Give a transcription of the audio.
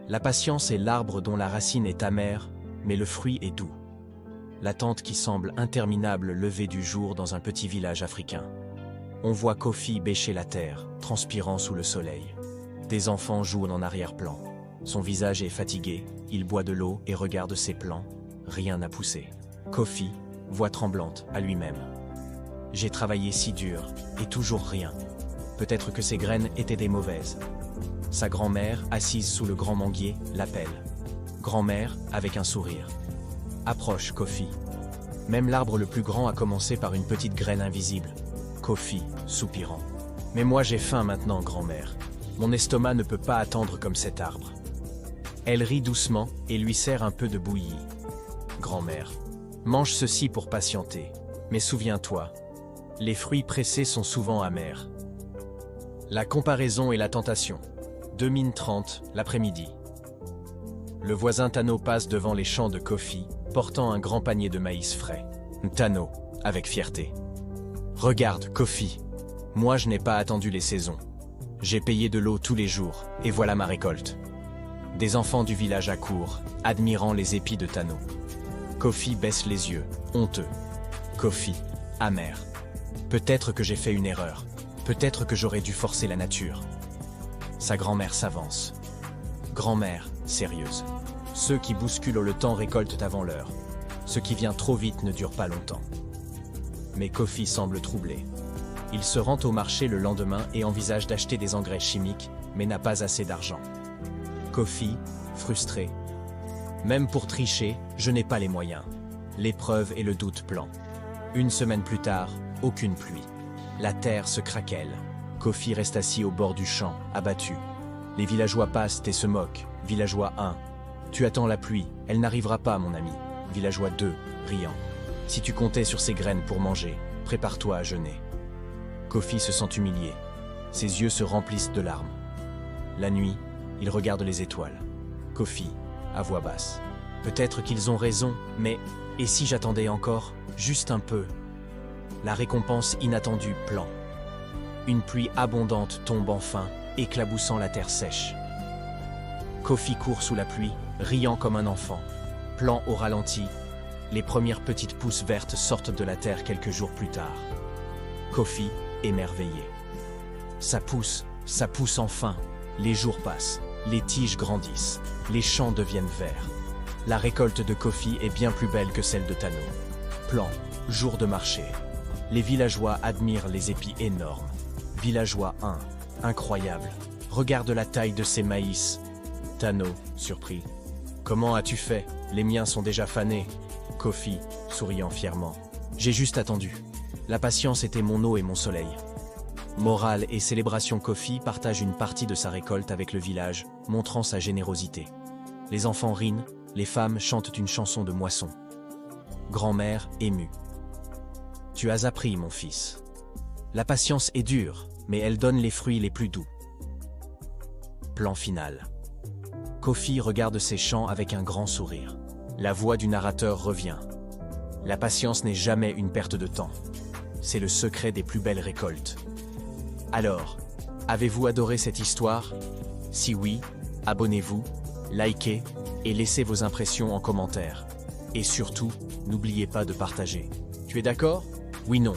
La patience est l'arbre dont la racine est amère, mais le fruit est doux. L'attente qui semble interminable lever du jour dans un petit village africain. On voit Kofi bêcher la terre, transpirant sous le soleil. Des enfants jouent en arrière-plan. Son visage est fatigué, il boit de l'eau et regarde ses plants. Rien n'a poussé. Kofi, voix tremblante, à lui-même. J'ai travaillé si dur, et toujours rien. Peut-être que ces graines étaient des mauvaises. Sa grand-mère, assise sous le grand manguier, l'appelle. Grand-mère, avec un sourire. Approche, Kofi. Même l'arbre le plus grand a commencé par une petite graine invisible. Kofi, soupirant. Mais moi j'ai faim maintenant, grand-mère. Mon estomac ne peut pas attendre comme cet arbre. Elle rit doucement et lui sert un peu de bouillie. Grand-mère, mange ceci pour patienter. Mais souviens-toi, les fruits pressés sont souvent amers. La comparaison et la tentation. 2h30, l'après-midi. Le voisin Tano passe devant les champs de Kofi, portant un grand panier de maïs frais. Tano, avec fierté. Regarde, Kofi. Moi je n'ai pas attendu les saisons. J'ai payé de l'eau tous les jours, et voilà ma récolte. Des enfants du village accourent, admirant les épis de Tano. Kofi baisse les yeux, honteux. Kofi, amer. Peut-être que j'ai fait une erreur. Peut-être que j'aurais dû forcer la nature. Sa grand-mère s'avance. Grand-mère, sérieuse. Ceux qui bousculent le temps récoltent avant l'heure. Ce qui vient trop vite ne dure pas longtemps. Mais Kofi semble troublé. Il se rend au marché le lendemain et envisage d'acheter des engrais chimiques, mais n'a pas assez d'argent. Kofi, frustré. Même pour tricher, je n'ai pas les moyens. L'épreuve et le doute plan. Une semaine plus tard, aucune pluie. La terre se craquelle. Kofi reste assis au bord du champ, abattu. Les villageois passent et se moquent. Villageois 1. Tu attends la pluie, elle n'arrivera pas, mon ami. Villageois 2, riant. Si tu comptais sur ces graines pour manger, prépare-toi à jeûner. Kofi se sent humilié. Ses yeux se remplissent de larmes. La nuit, il regarde les étoiles. Kofi, à voix basse. Peut-être qu'ils ont raison, mais et si j'attendais encore, juste un peu? La récompense inattendue plan. Une pluie abondante tombe enfin, éclaboussant la terre sèche. Kofi court sous la pluie, riant comme un enfant. Plan au ralenti, les premières petites pousses vertes sortent de la terre quelques jours plus tard. Kofi, émerveillé. Ça pousse enfin. Les jours passent, les tiges grandissent, les champs deviennent verts. La récolte de Kofi est bien plus belle que celle de Tano. Plan, jour de marché. Les villageois admirent les épis énormes. Villageois 1, incroyable. Regarde la taille de ces maïs. Tano, surpris. Comment as-tu fait? Les miens sont déjà fanés. Kofi, souriant fièrement. J'ai juste attendu. La patience était mon eau et mon soleil. Morale et célébration. Kofi partage une partie de sa récolte avec le village, montrant sa générosité. Les enfants rient, les femmes chantent une chanson de moisson. Grand-mère, émue. Tu as appris, mon fils. La patience est dure, mais elle donne les fruits les plus doux. Plan final. Kofi regarde ses champs avec un grand sourire. La voix du narrateur revient. La patience n'est jamais une perte de temps. C'est le secret des plus belles récoltes. Alors, avez-vous adoré cette histoire? Si oui, abonnez-vous, likez et laissez vos impressions en commentaire. Et surtout, n'oubliez pas de partager. Tu es d'accord? Oui, non.